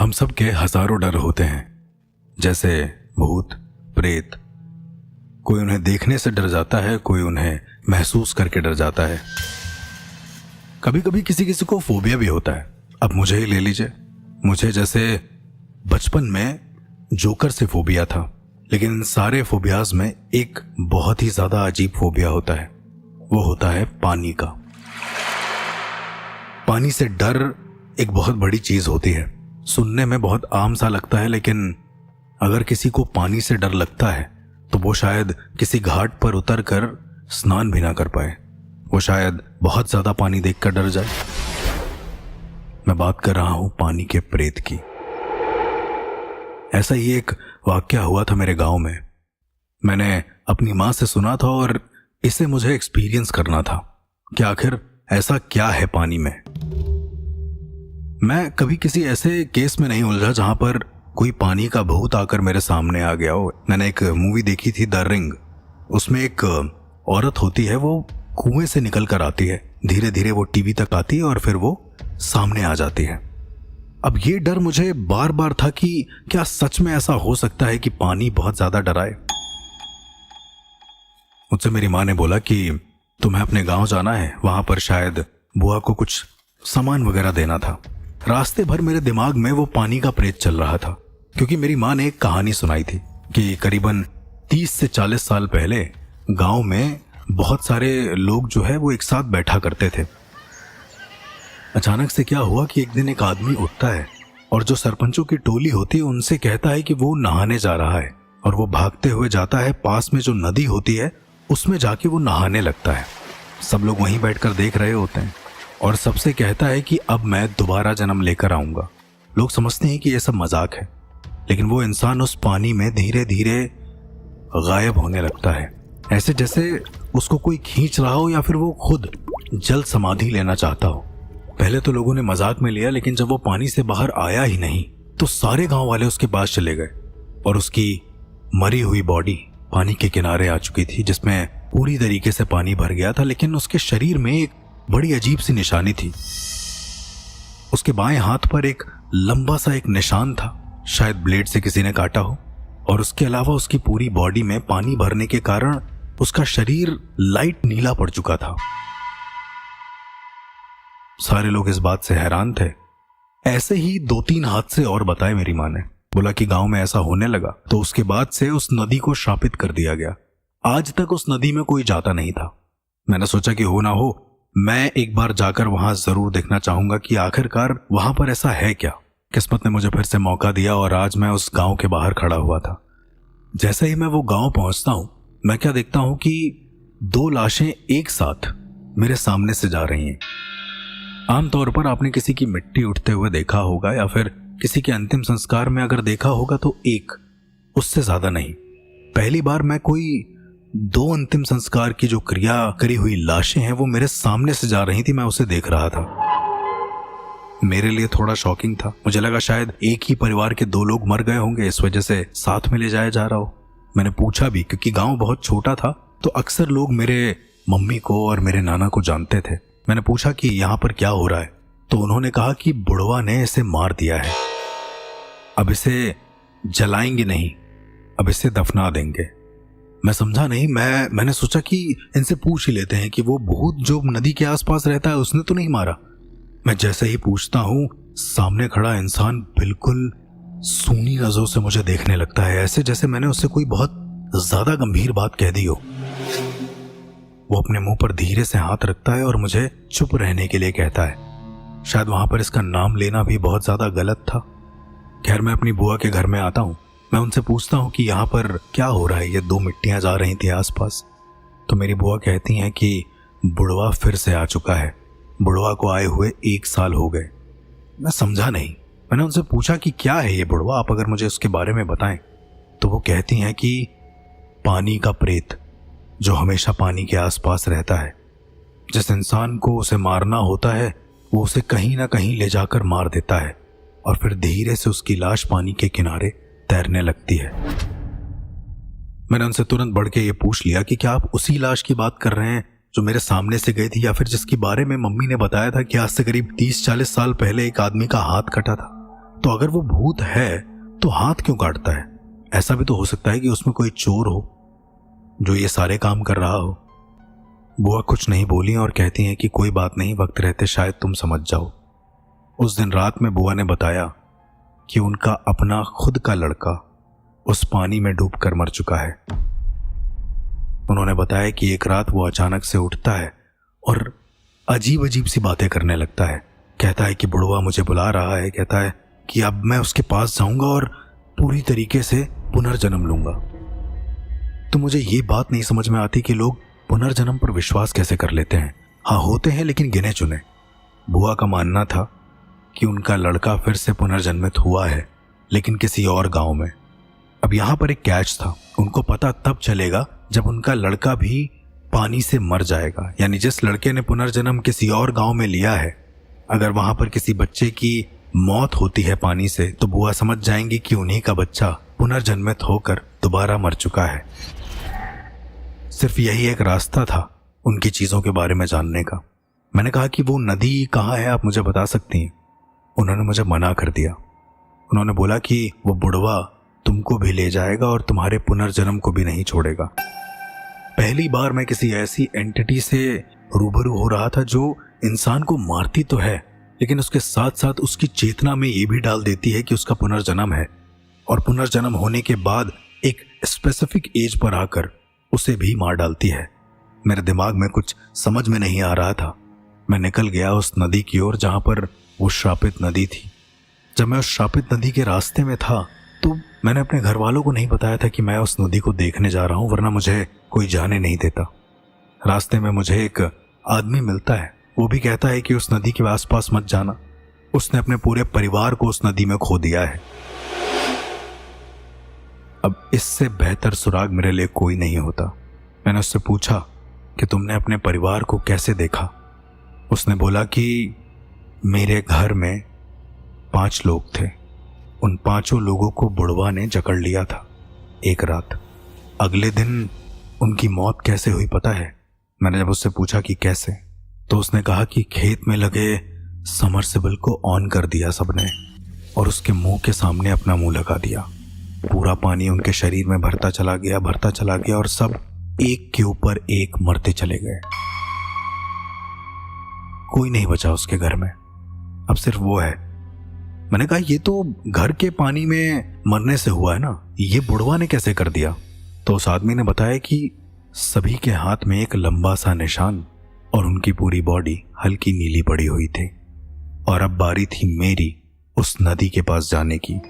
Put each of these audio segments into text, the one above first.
हम सब के हजारों डर होते हैं, जैसे भूत, प्रेत। कोई उन्हें देखने से डर जाता है, कोई उन्हें महसूस करके डर जाता है। कभी कभी किसी किसी को फोबिया भी होता है। अब मुझे ही ले लीजिए, मुझे जैसे बचपन में जोकर से फोबिया था, लेकिन इन सारे फोबियाज में एक बहुत ही ज्यादा अजीब फोबिया होता है। वो होता है पानी का। पानी से डर एक बहुत बड़ी चीज होती है। सुनने में बहुत आम सा लगता है, लेकिन अगर किसी को पानी से डर लगता है तो वो शायद किसी घाट पर उतर कर स्नान भी ना कर पाए। वो शायद बहुत ज्यादा पानी देखकर डर जाए। मैं बात कर रहा हूं पानी के प्रेत की। ऐसा ही एक वाकया हुआ था मेरे गांव में। मैंने अपनी मां से सुना था और इसे मुझे एक्सपीरियंस करना था कि आखिर ऐसा क्या है पानी में। मैं कभी किसी ऐसे केस में नहीं उलझा जहां पर कोई पानी का भूत आकर मेरे सामने आ गया हो। मैंने एक मूवी देखी थी, द रिंग। उसमें एक औरत होती है, वो कुएं से निकल कर आती है, धीरे धीरे वो टीवी तक आती है और फिर वो सामने आ जाती है। अब ये डर मुझे बार बार था कि क्या सच में ऐसा हो सकता है कि पानी बहुत ज्यादा डराए। मुझसे मेरी माँ ने बोला कि तुम्हें अपने गांव जाना है, वहां पर शायद बुआ को कुछ सामान वगैरह देना था। रास्ते भर मेरे दिमाग में वो पानी का प्रेत चल रहा था, क्योंकि मेरी माँ ने एक कहानी सुनाई थी कि करीबन 30 से 40 साल पहले गांव में बहुत सारे लोग जो है वो एक साथ बैठा करते थे। अचानक से क्या हुआ कि एक दिन एक आदमी उठता है और जो सरपंचों की टोली होती है उनसे कहता है कि वो नहाने जा रहा है, और वो भागते हुए जाता है पास में जो नदी होती है उसमें जाके वो नहाने लगता है। सब लोग वहीं बैठकर देख रहे होते हैं और सबसे कहता है कि अब मैं दोबारा जन्म लेकर आऊंगा। लोग समझते हैं कि ये सब मजाक है, लेकिन वो इंसान उस पानी में धीरे धीरे गायब होने लगता है, ऐसे जैसे उसको कोई खींच रहा हो या फिर वो खुद जल समाधि लेना चाहता हो। पहले तो लोगों ने मजाक में लिया, लेकिन जब वो पानी से बाहर आया ही नहीं तो सारे गांव वाले उसके पास चले गए और उसकी मरी हुई बॉडी पानी के किनारे आ चुकी थी, जिसमें पूरी तरीके से पानी भर गया था, लेकिन उसके शरीर में एक बड़ी अजीब सी निशानी थी। उसके बाएं हाथ पर एक लंबा सा एक निशान था, शायद ब्लेड से किसी ने काटा हो, और उसके अलावा उसकी पूरी बॉडी में पानी भरने के कारण उसका शरीर लाइट नीला पड़ चुका था। सारे लोग इस बात से हैरान थे। ऐसे ही 2-3 हादसे और बताए मेरी माँ ने। बोला कि गांव में ऐसा होने लगा तो उसके बाद से उस नदी को शापित कर दिया गया। आज तक उस नदी में कोई जाता नहीं था। मैंने सोचा कि हो ना हो मैं एक बार जाकर वहां जरूर देखना चाहूंगा कि आखिरकार वहां पर ऐसा है क्या। किस्मत ने मुझे फिर से मौका दिया और आज मैं उस गांव के बाहर खड़ा हुआ था। जैसे ही मैं वो गांव पहुंचता हूं, मैं क्या देखता हूं कि 2 लाशें एक साथ मेरे सामने से जा रही हैं। आमतौर पर आपने किसी की मिट्टी उठते हुए देखा होगा या फिर किसी के अंतिम संस्कार में अगर देखा होगा तो एक, उससे ज्यादा नहीं। पहली बार मैं कोई 2 अंतिम संस्कार की जो क्रिया करी हुई लाशें हैं वो मेरे सामने से जा रही थी, मैं उसे देख रहा था। मेरे लिए थोड़ा शॉकिंग था। मुझे लगा शायद एक ही परिवार के 2 लोग मर गए होंगे, इस वजह से साथ में ले जाया जा रहा हो। मैंने पूछा भी, क्योंकि गांव बहुत छोटा था तो अक्सर लोग मेरे मम्मी को और मेरे नाना को जानते थे। मैंने पूछा कि यहाँ पर क्या हो रहा है, तो उन्होंने कहा कि बुढ़वा ने इसे मार दिया है, अब इसे जलाएंगे नहीं, अब इसे दफना देंगे। मैं समझा नहीं। मैंने सोचा कि इनसे पूछ ही लेते हैं कि वो भूत जो नदी के आसपास रहता है उसने तो नहीं मारा। मैं जैसे ही पूछता हूं, सामने खड़ा इंसान बिल्कुल सूनी नजरों से मुझे देखने लगता है, ऐसे जैसे मैंने उससे कोई बहुत ज्यादा गंभीर बात कह दी हो। वो अपने मुंह पर धीरे से हाथ रखता है और मुझे चुप रहने के लिए कहता है। शायद वहां पर इसका नाम लेना भी बहुत ज्यादा गलत था। खैर, मैं अपनी बुआ के घर में आता हूं। मैं उनसे पूछता हूं कि यहाँ पर क्या हो रहा है, ये 2 मिट्टियां जा रही थी आसपास। तो मेरी बुआ कहती हैं कि बुढ़वा फिर से आ चुका है, बुढ़वा को आए हुए 1 साल हो गए। मैं समझा नहीं। मैंने उनसे पूछा कि क्या है ये बुढ़वा, आप अगर मुझे उसके बारे में बताएं। तो वो कहती हैं कि पानी का प्रेत जो हमेशा पानी के आसपास रहता है। जिस इंसान को उसे मारना होता है वो उसे कहीं ना कहीं ले जाकर मार देता है और फिर धीरे से उसकी लाश पानी के किनारे तैरने लगती है। मैंने उनसे तुरंत बढ़ के ये पूछ लिया कि क्या आप उसी लाश की बात कर रहे हैं जो मेरे सामने से गई थी, या फिर जिसके बारे में मम्मी ने बताया था कि आज से करीब 30-40 साल पहले एक आदमी का हाथ कटा था। तो अगर वो भूत है तो हाथ क्यों काटता है? ऐसा भी तो हो सकता है कि उसमें कोई चोर हो जो ये सारे काम कर रहा हो। बुआ कुछ नहीं बोली और कहती हैं कि कोई बात नहीं, वक्त रहते शायद तुम समझ जाओ। उस दिन रात में बुआ ने बताया कि उनका अपना खुद का लड़का उस पानी में डूबकर मर चुका है। उन्होंने बताया कि एक रात वो अचानक से उठता है और अजीब अजीब सी बातें करने लगता है। कहता है कि बुढ़वा मुझे बुला रहा है, कहता है कि अब मैं उसके पास जाऊंगा और पूरी तरीके से पुनर्जन्म लूंगा। तो मुझे ये बात नहीं समझ में आती कि लोग पुनर्जन्म पर विश्वास कैसे कर लेते हैं। हाँ, होते हैं लेकिन गिने चुने। बुआ का मानना था कि उनका लड़का फिर से पुनर्जन्मित हुआ है, लेकिन किसी और गांव में। अब यहां पर एक कैच था, उनको पता तब चलेगा जब उनका लड़का भी पानी से मर जाएगा। यानी जिस लड़के ने पुनर्जन्म किसी और गांव में लिया है, अगर वहां पर किसी बच्चे की मौत होती है पानी से, तो बुआ समझ जाएंगी कि उन्हीं का बच्चा पुनर्जन्मित होकर दोबारा मर चुका है। सिर्फ यही एक रास्ता था उनकी चीजों के बारे में जानने का। मैंने कहा कि वो नदी कहाँ है, आप मुझे बता सकती हैं? उन्होंने मुझे मना कर दिया। उन्होंने बोला कि वो बुढ़वा तुमको भी ले जाएगा और तुम्हारे पुनर्जन्म को भी नहीं छोड़ेगा। पहली बार मैं किसी ऐसी एंटिटी से रूबरू हो रहा था जो इंसान को मारती तो है, लेकिन उसके साथ साथ उसकी चेतना में ये भी डाल देती है कि उसका पुनर्जन्म है, और पुनर्जन्म होने के बाद एक स्पेसिफिक एज पर आकर उसे भी मार डालती है। मेरे दिमाग में कुछ समझ में नहीं आ रहा था। मैं निकल गया उस नदी की ओर जहां पर वो श्रापित नदी थी। जब मैं उस श्रापित नदी के रास्ते में था तो मैंने अपने घर वालों को नहीं बताया था कि मैं उस नदी को देखने जा रहा हूं, वरना मुझे कोई जाने नहीं देता। रास्ते में मुझे एक आदमी मिलता है, वो भी कहता है कि उस नदी के आसपास मत जाना। उसने अपने पूरे परिवार को उस नदी में खो दिया है। अब इससे बेहतर सुराग मेरे लिए कोई नहीं होता। मैंने उससे पूछा कि तुमने अपने परिवार को कैसे देखा? उसने बोला कि मेरे घर में 5 लोग थे, उन 5 लोगों को बुढ़वा ने जकड़ लिया था एक रात। अगले दिन उनकी मौत कैसे हुई पता है? मैंने जब उससे पूछा कि कैसे, तो उसने कहा कि खेत में लगे समरसेबल को ऑन कर दिया सबने और उसके मुंह के सामने अपना मुंह लगा दिया। पूरा पानी उनके शरीर में भरता चला गया और सब एक के ऊपर एक मरते चले गए। कोई नहीं बचा उसके घर में, अब सिर्फ वो है। मैंने कहा ये तो घर के पानी में मरने से हुआ है ना, ये बुढ़वा ने कैसे कर दिया? तो उस आदमी ने बताया कि सभी के हाथ में एक लंबा सा निशान और उनकी पूरी बॉडी हल्की नीली पड़ी हुई थी। और अब बारी थी मेरी उस नदी के पास जाने की।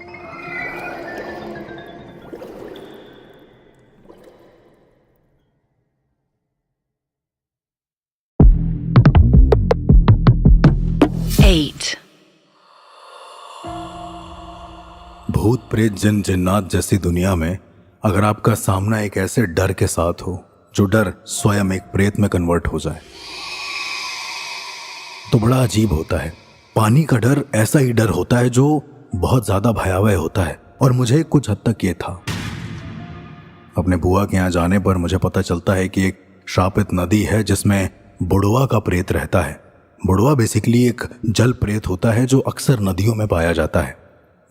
भूत प्रेत जिन जिन्नात जैसी दुनिया में अगर आपका सामना एक ऐसे डर के साथ हो जो डर स्वयं एक प्रेत में कन्वर्ट हो जाए तो बड़ा अजीब होता है। पानी का डर ऐसा ही डर होता है जो बहुत ज्यादा भयावह होता है, और मुझे कुछ हद तक ये था। अपने बुआ के यहाँ जाने पर मुझे पता चलता है कि एक श्रापित नदी है जिसमें बुढ़वा का प्रेत रहता है। बुढ़वा बेसिकली एक जल प्रेत होता है जो अक्सर नदियों में पाया जाता है।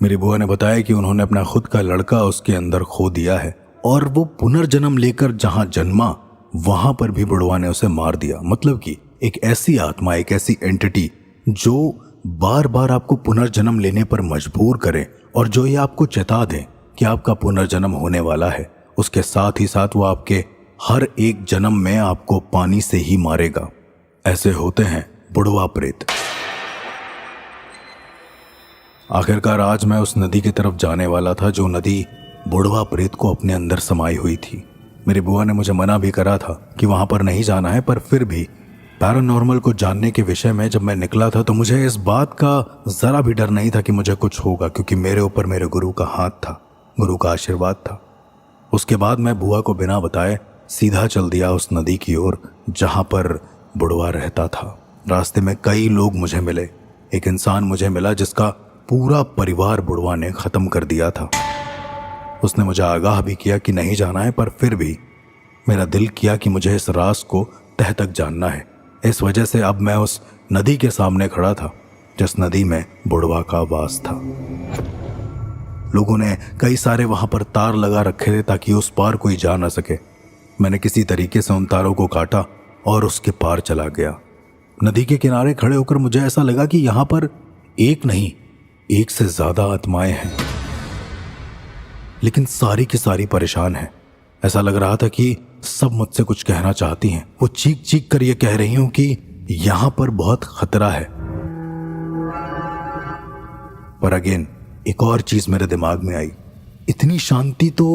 मेरी बुआ ने बताया कि उन्होंने अपना खुद का लड़का उसके अंदर खो दिया है और वो पुनर्जन्म लेकर जहां जन्मा वहां पर भी बुढ़वा ने उसे मार दिया। मतलब कि एक ऐसी आत्मा, एक ऐसी एंटिटी जो बार बार आपको पुनर्जन्म लेने पर मजबूर करे और जो ये आपको चेता दे कि आपका पुनर्जन्म होने वाला है। उसके साथ ही साथ वो आपके हर एक जन्म में आपको पानी से ही मारेगा। ऐसे होते हैं बुढ़वा प्रेत। आखिरकार आज मैं उस नदी की तरफ जाने वाला था जो नदी बुढ़वा प्रेत को अपने अंदर समाई हुई थी। मेरी बुआ ने मुझे मना भी करा था कि वहां पर नहीं जाना है, पर फिर भी पैरानॉर्मल को जानने के विषय में जब मैं निकला था तो मुझे इस बात का जरा भी डर नहीं था कि मुझे कुछ होगा, क्योंकि मेरे ऊपर मेरे गुरु का हाथ था, गुरु का आशीर्वाद था। उसके बाद मैं बुआ को बिना बताए सीधा चल दिया उस नदी की ओर जहां पर बुढ़वा रहता था। रास्ते में कई लोग मुझे मिले। एक इंसान मुझे मिला जिसका पूरा परिवार बुढ़वा ने खत्म कर दिया था। उसने मुझे आगाह भी किया कि नहीं जाना है, पर फिर भी मेरा दिल किया कि मुझे इस राज को तह तक जानना है। इस वजह से अब मैं उस नदी के सामने खड़ा था जिस नदी में बुढ़वा का वास था। लोगों ने कई सारे वहां पर तार लगा रखे थे ताकि उस पार कोई जा ना सके। मैंने किसी तरीके से उन तारों को काटा और उसके पार चला गया। नदी के किनारे खड़े होकर मुझे ऐसा लगा कि यहां पर एक नहीं, एक से ज्यादा आत्माएं हैं, लेकिन सारी की सारी परेशान हैं। ऐसा लग रहा था कि सब मुझसे कुछ कहना चाहती हैं। वो चीख चीख कर ये कह रही हूं कि यहां पर बहुत खतरा है। पर अगेन एक और चीज मेरे दिमाग में आई। इतनी शांति तो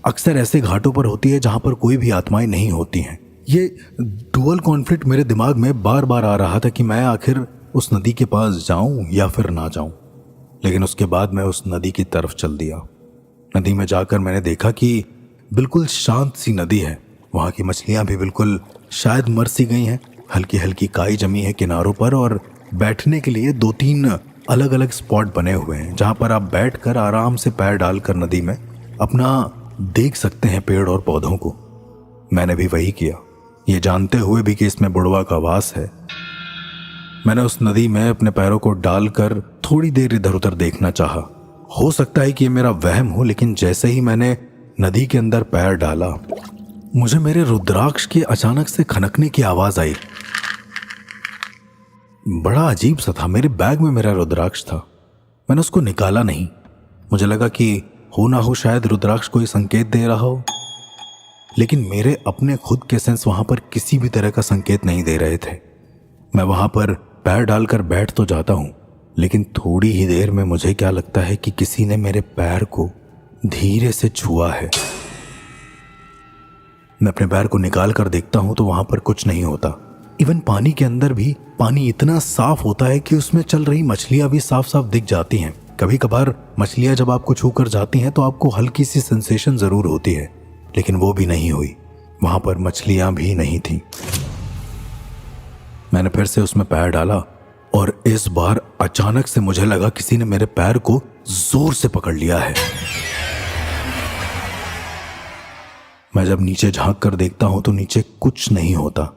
अक्सर ऐसे घाटों पर होती है जहां पर कोई भी आत्माएं नहीं होती हैं। ये डुअल कॉन्फ्लिक्ट मेरे दिमाग में बार बार आ रहा था कि मैं आखिर उस नदी के पास जाऊं या फिर ना जाऊं। लेकिन उसके बाद मैं उस नदी की तरफ चल दिया। नदी में जाकर मैंने देखा कि बिल्कुल शांत सी नदी है। वहां की मछलियां भी बिल्कुल शायद मर सी गई हैं। हल्की हल्की काई जमी है किनारों पर और बैठने के लिए 2-3 अलग अलग स्पॉट बने हुए हैं जहां पर आप बैठकर आराम से पैर डालकर नदी में अपना देख सकते हैं पेड़ और पौधों को। मैंने भी वही किया, ये जानते हुए भी कि इसमें बुढ़वा का वास है। मैंने उस नदी में अपने पैरों को डालकर थोड़ी देर इधर उधर देखना चाहा। हो सकता है कि ये मेरा वहम हो, लेकिन जैसे ही मैंने नदी के अंदर पैर डाला मुझे मेरे रुद्राक्ष के अचानक से खनकने की आवाज आई। बड़ा अजीब सा था। मेरे बैग में मेरा रुद्राक्ष था, मैंने उसको निकाला नहीं। मुझे लगा कि हो ना हो शायद रुद्राक्ष कोई संकेत दे रहा हो, लेकिन मेरे अपने खुद के सेंस वहां पर किसी भी तरह का संकेत नहीं दे रहे थे। मैं वहां पर पैर डालकर बैठ तो जाता हूं, लेकिन थोड़ी ही देर में मुझे क्या लगता है कि किसी ने मेरे पैर को धीरे से छुआ है। मैं अपने पैर को निकाल कर देखता हूं तो वहां पर कुछ नहीं होता। इवन पानी के अंदर भी पानी इतना साफ होता है कि उसमें चल रही मछलियां भी साफ साफ दिख जाती हैं। कभी कभार मछलियां जब आपको छू कर जाती हैं तो आपको हल्की सी सेंसेशन जरूर होती है, लेकिन वो भी नहीं हुई। वहां पर मछलियां भी नहीं थी। मैंने फिर से उसमें पैर डाला और इस बार अचानक से मुझे लगा किसी ने मेरे पैर को जोर से पकड़ लिया है। मैं जब नीचे झांक कर देखता हूं तो नीचे कुछ नहीं होता।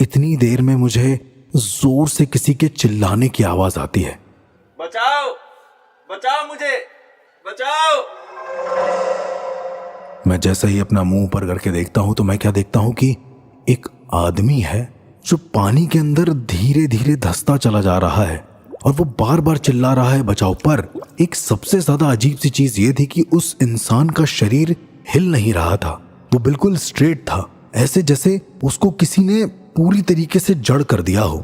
इतनी देर में मुझे जोर से किसी के चिल्लाने की आवाज आती है, बचाओ, बचाओ मुझे, बचाओ। मैं जैसे ही अपना मुंह ऊपर करके देखता हूं तो मैं क्या देखता हूं कि एक आदमी है जो पानी के अंदर धीरे धीरे धंसता चला जा रहा है और वो बार बार चिल्ला रहा है बचाओ। पर एक सबसे ज्यादा अजीब सी चीज ये थी कि उस इंसान का शरीर हिल नहीं रहा था। वो बिल्कुल स्ट्रेट था, ऐसे जैसे उसको किसी ने पूरी तरीके से जड़ कर दिया हो।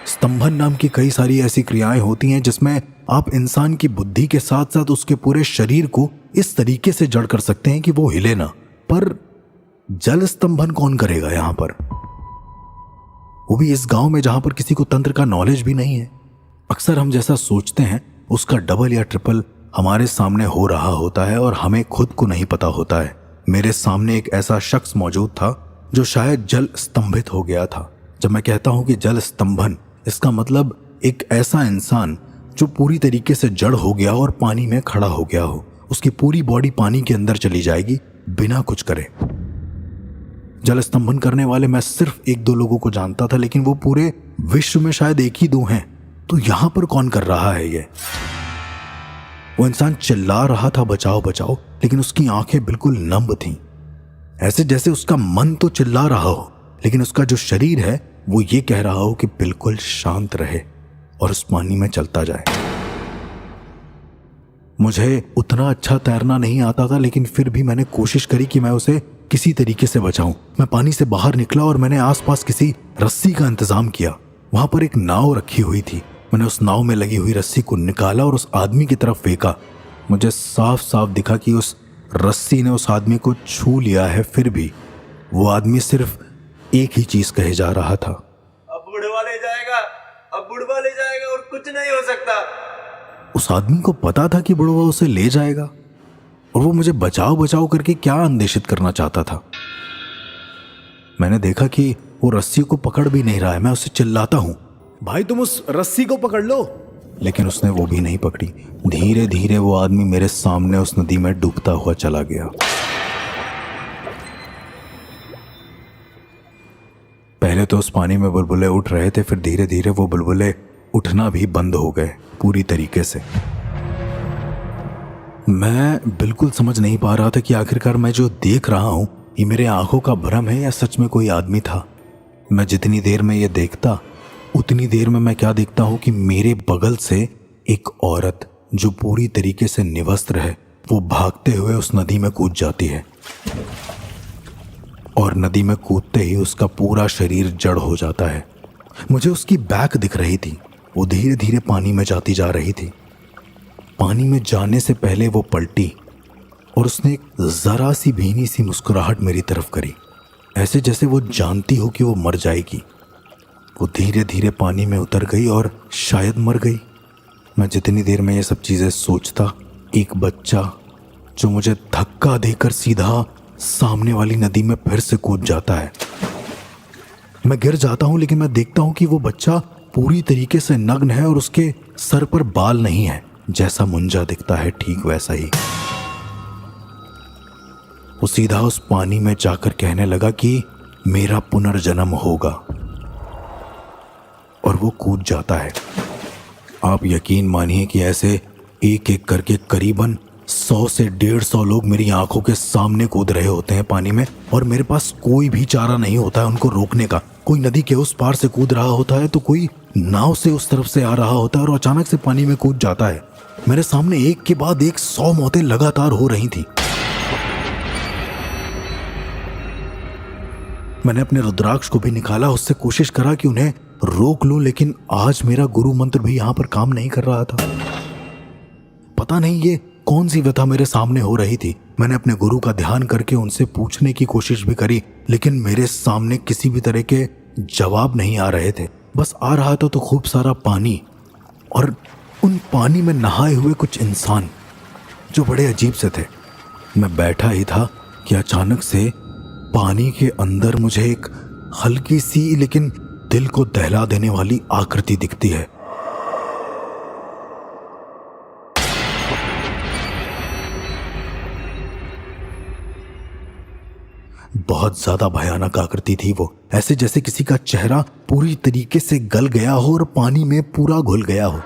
स्तंभन नाम की कई सारी ऐसी क्रियाएं होती हैं जिसमें आप इंसान की बुद्धि के साथ साथ उसके पूरे शरीर को इस तरीके से जड़ कर सकते हैं कि वो हिले ना। पर जल स्तंभन कौन करेगा यहां पर, वो भी इस गांव में जहां पर किसी को तंत्र का नॉलेज भी नहीं है। अक्सर हम जैसा सोचते हैं उसका डबल या ट्रिपल हमारे सामने हो रहा होता है और हमें खुद को नहीं पता होता है। मेरे सामने एक ऐसा शख्स मौजूद था जो शायद जल स्तंभित हो गया था। जब मैं कहता हूं कि जल स्तंभन, इसका मतलब एक ऐसा इंसान जो पूरी तरीके से जड़ हो गया और पानी में खड़ा हो गया हो। उसकी पूरी बॉडी पानी के अंदर चली जाएगी बिना कुछ करे। जल स्तंभन करने वाले मैं सिर्फ 1-2 लोगों को जानता था, लेकिन वो पूरे विश्व में शायद 1 ही 2 हैं। तो यहां पर कौन कर रहा है ये? वो इंसान चिल्ला रहा था बचाओ बचाओ, लेकिन उसकी आंखें बिल्कुल नम थीं, ऐसे जैसे उसका मन तो चिल्ला रहा हो लेकिन उसका जो शरीर है वो ये कह रहा हो कि बिल्कुल शांत रहे और उस पानी में चलता जाए। मुझे उतना अच्छा तैरना नहीं आता था, लेकिन फिर भी मैंने कोशिश करी कि मैं उसे किसी तरीके से बचाऊं। मैं पानी से बाहर निकला और मैंने आसपास किसी रस्सी का इंतजाम किया। वहां पर एक नाव रखी हुई थी। मैंने उस नाव में लगी हुई रस्सी को निकाला और उस आदमी की तरफ फेंका। मुझे साफ साफ दिखा कि उस रस्सी ने उस आदमी को छू लिया है। फिर भी वो आदमी सिर्फ एक ही चीज कहे जा रहा था, अब बुढ़वा ले जाएगा, अब बुढ़वा ले जाएगा और कुछ नहीं हो सकता। उस आदमी को पता था कि बुढ़वा उसे ले जाएगा और वो मुझे बचाओ बचाओ करके क्या अंदेशित करना चाहता था। मैंने देखा कि वो रस्सी को पकड़ भी नहीं रहा है। मैं उसे चिल्लाता हूं, भाई तुम उस रस्सी को पकड़ लो, लेकिन उसने वो भी नहीं पकड़ी। धीरे धीरे वो आदमी मेरे सामने उस नदी में डूबता हुआ चला गया। पहले पहले तो उस पानी में बुलबुले उठ रहे थे, फिर धीरे धीरे वो बुलबुले उठना भी बंद हो गए पूरी तरीके से। मैं बिल्कुल समझ नहीं पा रहा था कि आखिरकार मैं जो देख रहा हूं ये मेरे आंखों का भ्रम है या सच में कोई आदमी था। मैं जितनी देर में ये देखता उतनी देर में मैं क्या देखता हूं कि मेरे बगल से एक औरत जो पूरी तरीके से निवस्त्र है वो भागते हुए उस नदी में कूद जाती है, और नदी में कूदते ही उसका पूरा शरीर जड़ हो जाता है। मुझे उसकी बैक दिख रही थी, वो धीरे धीरे पानी में जाती जा रही थी। पानी में जाने से पहले वो पलटी और उसने एक जरा सी भीनी सी मुस्कुराहट मेरी तरफ करी, ऐसे जैसे वो जानती हो कि वो मर जाएगी। वो धीरे धीरे पानी में उतर गई और शायद मर गई। मैं जितनी देर में ये सब चीजें सोचता, एक बच्चा जो मुझे धक्का देकर सीधा सामने वाली नदी में फिर से कूद जाता है। मैं गिर जाता हूं, लेकिन मैं देखता हूं कि वो बच्चा पूरी तरीके से नग्न है और उसके सर पर बाल नहीं है। जैसा मुंजा दिखता है ठीक वैसा ही। वो सीधा उस पानी में जाकर कहने लगा कि मेरा पुनर्जन्म होगा, और वो कूद जाता है। आप यकीन मानिए कि ऐसे एक एक करके करीबन 100 से 150 लोग मेरी आंखों के सामने कूद रहे होते हैं पानी में, और मेरे पास कोई भी चारा नहीं होता है उनको रोकने का। कोई नदी के उस पार से कूद रहा होता है तो कोई नाव से उस तरफ से आ रहा होता है और अचानक से पानी में कूद जाता है। मेरे सामने एक के बाद एक 100 मौतें लगातार हो रही थी। मैंने अपने रुद्राक्ष को भी निकाला, उससे कोशिश करा कि उन्हें रोक लूं, लेकिन आज मेरा गुरु मंत्र भी यहां पर काम नहीं कर रहा था। पता नहीं ये कौन सी व्यथा मेरे सामने हो रही थी। मैंने अपने गुरु का ध्यान करके उनसे पूछने की कोशिश भी करी, लेकिन मेरे सामने किसी भी तरह के जवाब नहीं आ रहे थे। बस आ रहा था तो खूब सारा पानी, और उन पानी में नहाए हुए कुछ इंसान जो बड़े अजीब से थे। मैं बैठा ही था कि अचानक से पानी के अंदर मुझे एक हल्की सी लेकिन दिल को दहला देने वाली आकृति दिखती है। बहुत ज्यादा भयानक आकृति थी वो, ऐसे जैसे किसी का चेहरा पूरी तरीके से गल गया हो और पानी में पूरा घुल गया हो।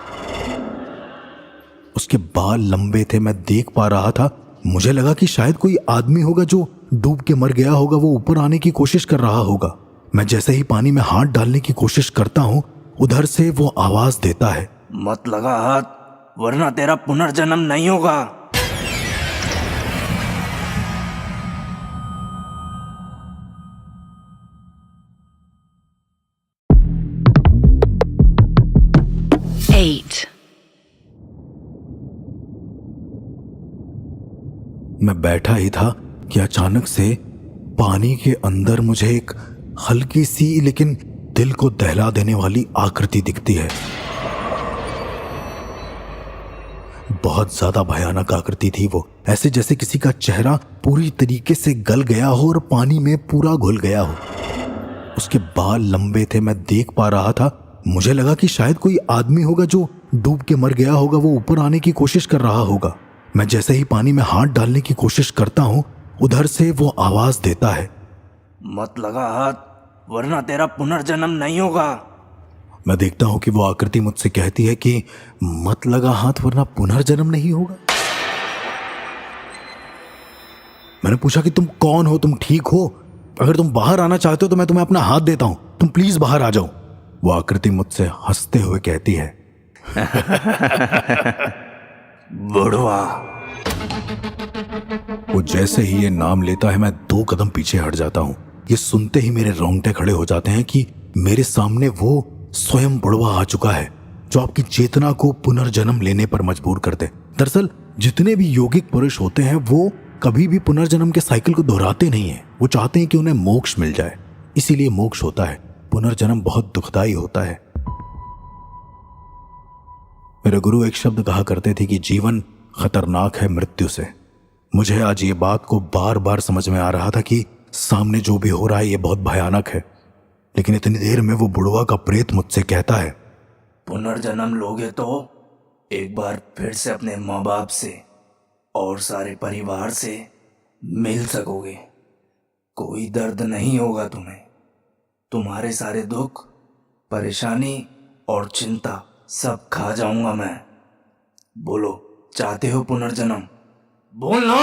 उसके बाल लंबे थे, मैं देख पा रहा था। मुझे लगा कि शायद कोई आदमी होगा जो डूब के मर गया होगा, वो ऊपर आने की कोशिश कर रहा होगा। मैं जैसे ही पानी में हाथ डालने की कोशिश करता हूं, उधर से वो आवाज देता है, मत लगा हाथ, वरना तेरा पुनर्जन्म नहीं होगा। मैं बैठा ही था कि अचानक से पानी के अंदर मुझे एक हल्की सी लेकिन दिल को दहला देने वाली आकृति दिखती है। बहुत ज्यादा भयानक आकृति थी वो, ऐसे जैसे किसी का चेहरा पूरी तरीके से गल गया हो और पानी में पूरा घुल गया हो। उसके बाल लंबे थे, मैं देख पा रहा था। मुझे लगा कि शायद कोई आदमी होगा जो डूब के मर गया होगा, वो ऊपर आने की कोशिश कर रहा होगा। मैं जैसे ही पानी में हाथ डालने की कोशिश करता हूं, उधर से वो आवाज देता है, मत लगा हाथ, वरना तेरा पुनर्जन्म नहीं होगा। मैं देखता हूं कि वो आकृति मुझसे कहती है कि मत लगा हाथ, वरना पुनर्जन्म नहीं होगा। मैंने पूछा कि तुम कौन हो, तुम ठीक हो? अगर तुम बाहर आना चाहते हो तो मैं तुम्हें अपना हाथ देता हूं, तुम प्लीज बाहर आ जाओ। वो आकृति मुझसे हंसते हुए कहती है, बुढ़वा। वो जैसे ही ये नाम लेता है मैं 2 कदम पीछे हट जाता हूं। ये सुनते ही मेरे रोंगटे खड़े हो जाते हैं कि मेरे सामने वो स्वयं बुढ़वा आ चुका है जो आपकी चेतना को पुनर्जन्म लेने पर मजबूर करते। दरअसल जितने भी योगिक पुरुष होते हैं वो कभी भी पुनर्जन्म के साइकिल को दोहराते नहीं है। वो चाहते हैं कि उन्हें मोक्ष मिल जाए, इसीलिए मोक्ष होता है। पुनर्जन्म बहुत दुखदाई होता है। मेरे गुरु एक शब्द कहा करते थे कि जीवन खतरनाक है मृत्यु से। मुझे आज ये बात को बार बार समझ में आ रहा था कि सामने जो भी हो रहा है ये बहुत भयानक है, लेकिन इतनी देर में वो बुढ़वा का प्रेत मुझसे कहता है, पुनर्जन्म लोगे तो एक बार फिर से अपने माँ बाप से और सारे परिवार से मिल सकोगे। कोई दर्द नहीं होगा तुम्हें। तुम्हारे सारे दुख, परेशानी और चिंता सब खा जाऊंगा मैं। बोलो, चाहते हो पुनर्जन्म? बोल ना।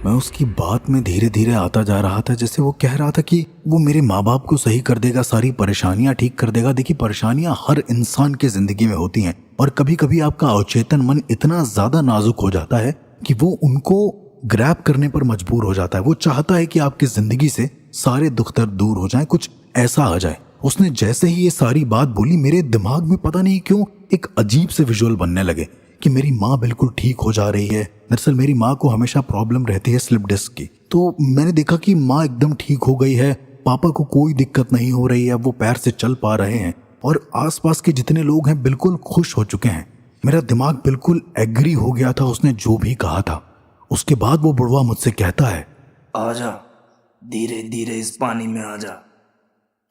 मैं उसकी बात में धीरे धीरे आता जा रहा था, जैसे वो कह रहा था कि वो मेरे माँ बाप को सही कर देगा, सारी परेशानियां ठीक कर देगा। देखिए, परेशानियां हर इंसान के जिंदगी में होती हैं और कभी कभी आपका अवचेतन मन इतना ज्यादा नाजुक हो जाता है कि वो उनको ग्रैब करने पर मजबूर हो जाता है। वो चाहता है कि आपकी जिंदगी से सारे दुख दर्द दूर हो जाएं, कुछ ऐसा आ जाए। उसने जैसे ही ये सारी बात बोली, मेरे दिमाग में पता नहीं क्यों एक अजीब से विजुअल बनने लगे कि मेरी माँ बिल्कुल ठीक हो जा रही है। दरअसल मेरी माँ को हमेशा प्रॉब्लम रहती है स्लिप डिस्क की, तो मैंने देखा कि माँ एकदम ठीक हो गई है, पापा को कोई दिक्कत नहीं हो रही है, वो पैर से चल पा रहे हैं और आसपास के जितने लोग हैं बिल्कुल खुश हो चुके हैं। मेरा दिमाग बिल्कुल एग्री हो गया था उसने जो भी कहा था। उसके बाद वो बुढ़वा मुझसे कहता है, आजा, धीरे धीरे इस पानी में आजा,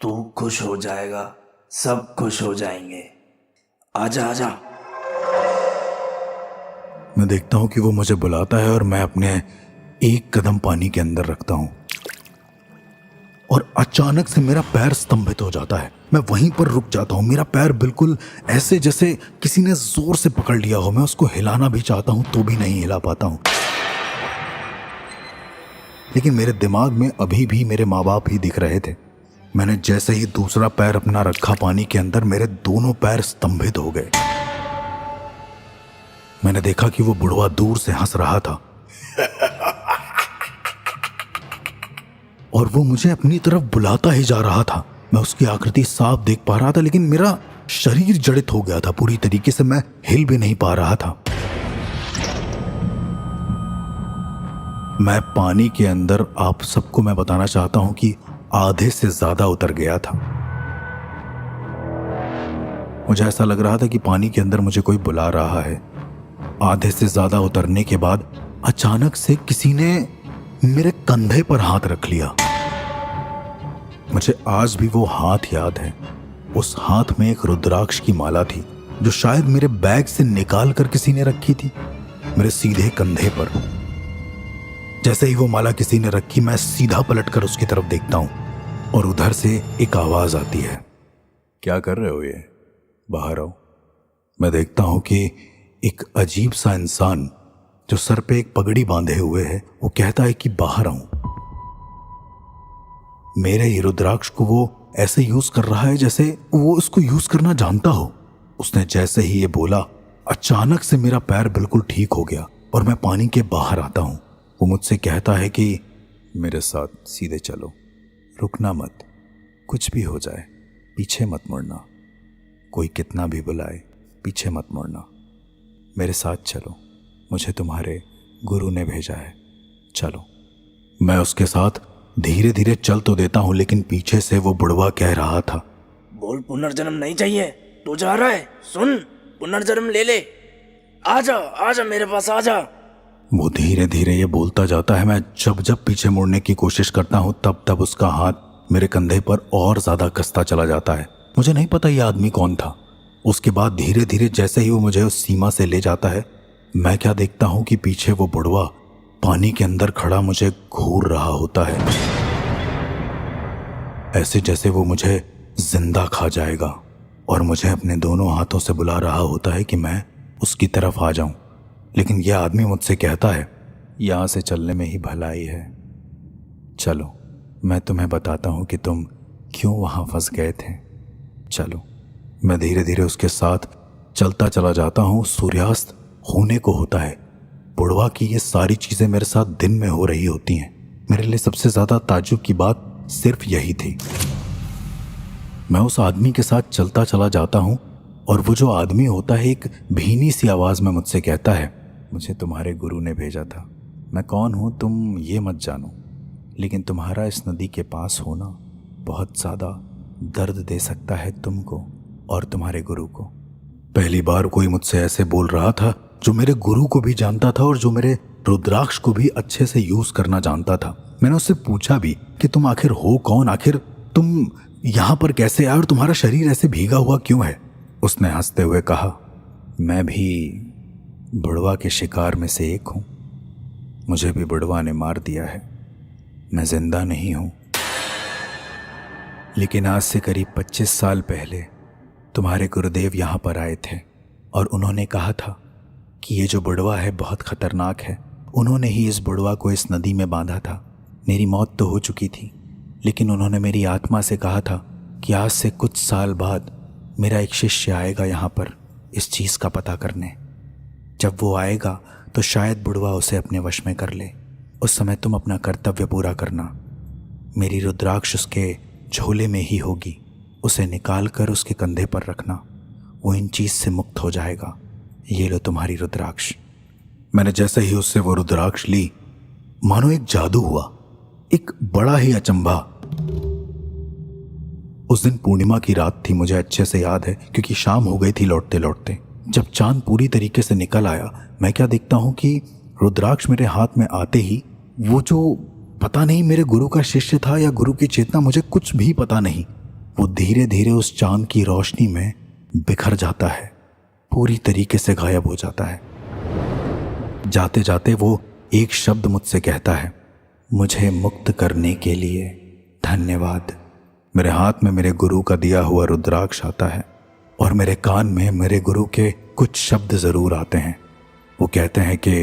तू खुश हो जाएगा, सब खुश हो जाएंगे, आजा आजा। मैं देखता हूं कि वो मुझे बुलाता है और मैं अपने एक कदम पानी के अंदर रखता हूं और अचानक से मेरा पैर स्तंभित हो जाता है। मैं वहीं पर रुक जाता हूं। मेरा पैर बिल्कुल ऐसे जैसे किसी ने जोर से पकड़ लिया हो। मैं उसको हिलाना भी चाहता हूं तो भी नहीं हिला पाता हूं। लेकिन मेरे दिमाग में अभी भी मेरे माँ बाप ही दिख रहे थे। मैंने जैसे ही दूसरा पैर अपना रखा पानी के अंदर, मेरे दोनों पैर स्तंभित हो गए। मैंने देखा कि वो बुढ़वा दूर से हंस रहा था और वो मुझे अपनी तरफ बुलाता ही जा रहा था। मैं उसकी आकृति साफ देख पा रहा था, लेकिन मेरा शरीर जड़ित हो गया था पूरी तरीके से। मैं हिल भी नहीं पा रहा था। मैं पानी के अंदर, आप सबको मैं बताना चाहता हूं कि आधे से ज्यादा उतर गया था। मुझे ऐसा लग रहा था कि पानी के अंदर मुझे कोई बुला रहा है। आधे से ज्यादा उतरने के बाद अचानक से किसी ने मेरे कंधे पर हाथ रख लिया। मुझे आज भी वो हाथ याद है। उस हाथ में एक रुद्राक्ष की माला थी जो शायद मेरे बैग से निकाल कर किसी ने रखी थी, मेरे सीधे कंधे पर। जैसे ही वो माला किसी ने रखी, मैं सीधा पलटकर उसकी तरफ देखता हूं और उधर से एक आवाज आती है, क्या कर रहे हो ये, बाहर आओ। मैं देखता हूं कि एक अजीब सा इंसान जो सर पे एक पगड़ी बांधे हुए है, वो कहता है कि बाहर आऊं। मेरे ही रुद्राक्ष को वो ऐसे यूज कर रहा है जैसे वो इसको यूज करना जानता हो। उसने जैसे ही ये बोला, अचानक से मेरा पैर बिल्कुल ठीक हो गया और मैं पानी के बाहर आता हूं। वो मुझसे कहता है कि मेरे साथ सीधे चलो, रुकना मत, कुछ भी हो जाए पीछे मत मुड़ना, कोई कितना भी बुलाए पीछे मत मुड़ना, मेरे साथ चलो, मुझे तुम्हारे गुरु ने भेजा है, चलो। मैं उसके साथ धीरे धीरे चल तो देता हूं, लेकिन पीछे से वो बुढ़वा कह रहा था, बोल, पुनर्जन्म नहीं चाहिए, तू जा रहा है, सुन, पुनर्जन्म ले ले, आजा आजा मेरे पास आजा। वो धीरे धीरे ये बोलता जाता है। मैं जब जब पीछे मुड़ने की कोशिश करता हूं, तब तब उसका हाथ मेरे कंधे पर और ज्यादा कसता चला जाता है। मुझे नहीं पता ये आदमी कौन था। उसके बाद धीरे धीरे जैसे ही वो मुझे उस सीमा से ले जाता है, मैं क्या देखता हूं कि पीछे वो बुढ़वा पानी के अंदर खड़ा मुझे घूर रहा होता है, ऐसे जैसे वो मुझे जिंदा खा जाएगा और मुझे अपने दोनों हाथों से बुला रहा होता है कि मैं उसकी तरफ आ जाऊं। लेकिन यह आदमी मुझसे कहता है, यहां से चलने में ही भलाई है, चलो मैं तुम्हें बताता हूं कि तुम क्यों वहां फंस गए थे, चलो। मैं धीरे धीरे उसके साथ चलता चला जाता हूं। सूर्यास्त होने को होता है। बुढ़वा की ये सारी चीजें मेरे साथ दिन में हो रही होती हैं। मेरे लिए सबसे ज्यादा ताज्जुब की बात सिर्फ यही थी। मैं उस आदमी के साथ चलता चला जाता हूं और वो जो आदमी होता है एक भीनी सी आवाज में मुझसे कहता है, मुझे तुम्हारे गुरु ने भेजा था, मैं कौन हूं तुम ये मत जानो, लेकिन तुम्हारा इस नदी के पास होना बहुत ज्यादा दर्द दे सकता है तुमको और तुम्हारे गुरु को। पहली बार कोई मुझसे ऐसे बोल रहा था जो मेरे गुरु को भी जानता था और जो मेरे रुद्राक्ष को भी अच्छे से यूज करना जानता था। मैंने उससे पूछा भी कि तुम आखिर हो कौन, आखिर तुम यहां पर कैसे आए और तुम्हारा शरीर ऐसे भीगा हुआ क्यों है। उसने हंसते हुए कहा, मैं भी बुढ़वा के शिकार में से एक हूं, मुझे भी बुढ़वा ने मार दिया है, मैं जिंदा नहीं हूं, लेकिन आज से करीब 25 साल पहले तुम्हारे गुरुदेव यहां पर आए थे और उन्होंने कहा था कि ये जो बुढ़वा है बहुत खतरनाक है। उन्होंने ही इस बुढ़वा को इस नदी में बांधा था। मेरी मौत तो हो चुकी थी, लेकिन उन्होंने मेरी आत्मा से कहा था कि आज से कुछ साल बाद मेरा एक शिष्य आएगा यहाँ पर इस चीज़ का पता करने। जब वो आएगा तो शायद बुढ़वा उसे अपने वश में कर ले। उस समय तुम अपना कर्तव्य पूरा करना। मेरी रुद्राक्ष उसके झोले में ही होगी, उसे निकाल कर उसके कंधे पर रखना। वो इन चीज़ से मुक्त हो जाएगा। ये लो तुम्हारी रुद्राक्ष। मैंने जैसे ही उससे वो रुद्राक्ष ली, मानो एक जादू हुआ, एक बड़ा ही अचंभा। उस दिन पूर्णिमा की रात थी, मुझे अच्छे से याद है, क्योंकि शाम हो गई थी लौटते लौटते। जब चांद पूरी तरीके से निकल आया, मैं क्या देखता हूं कि रुद्राक्ष मेरे हाथ में आते ही वो जो पता नहीं मेरे गुरु का शिष्य था या गुरु की चेतना, मुझे कुछ भी पता नहीं, वो धीरे धीरे उस चांद की रोशनी में बिखर जाता है, पूरी तरीके से गायब हो जाता है। जाते जाते वो एक शब्द मुझसे कहता है, मुझे मुक्त करने के लिए धन्यवाद। मेरे हाथ में मेरे गुरु का दिया हुआ रुद्राक्ष आता है और मेरे कान में मेरे गुरु के कुछ शब्द जरूर आते हैं। वो कहते हैं कि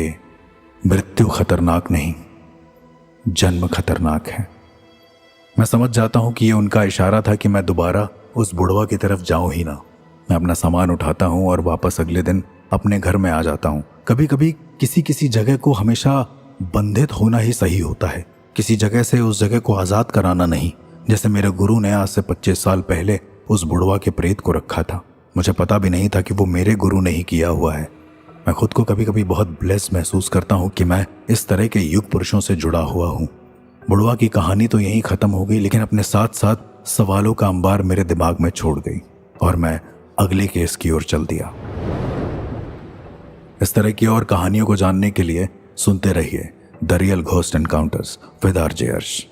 मृत्यु खतरनाक नहीं, जन्म खतरनाक है। मैं समझ जाता हूं कि ये उनका इशारा था कि मैं दोबारा उस बुढ़वा की तरफ जाऊं ही ना। मैं अपना सामान उठाता हूं और वापस अगले दिन अपने घर में आ जाता हूं। कभी कभी किसी किसी जगह को हमेशा बंधित होना ही सही होता है, किसी जगह से उस जगह को आज़ाद कराना नहीं। जैसे मेरे गुरु ने आज से 25 साल पहले उस बुढ़वा के प्रेत को रखा था। मुझे पता भी नहीं था कि वो मेरे गुरु ने ही किया हुआ है। मैं खुद को कभी कभी बहुत ब्लेस्ड महसूस करता हूँ कि मैं इस तरह के युग पुरुषों से जुड़ा हुआ हूँ। बुढ़वा की कहानी तो यहीं ख़त्म हो गई, लेकिन अपने साथ साथ सवालों का अंबार मेरे दिमाग में छोड़ गई और मैं अगले केस की ओर चल दिया। इस तरह की और कहानियों को जानने के लिए सुनते रहिए the real ghost encounters with RJ अर्श।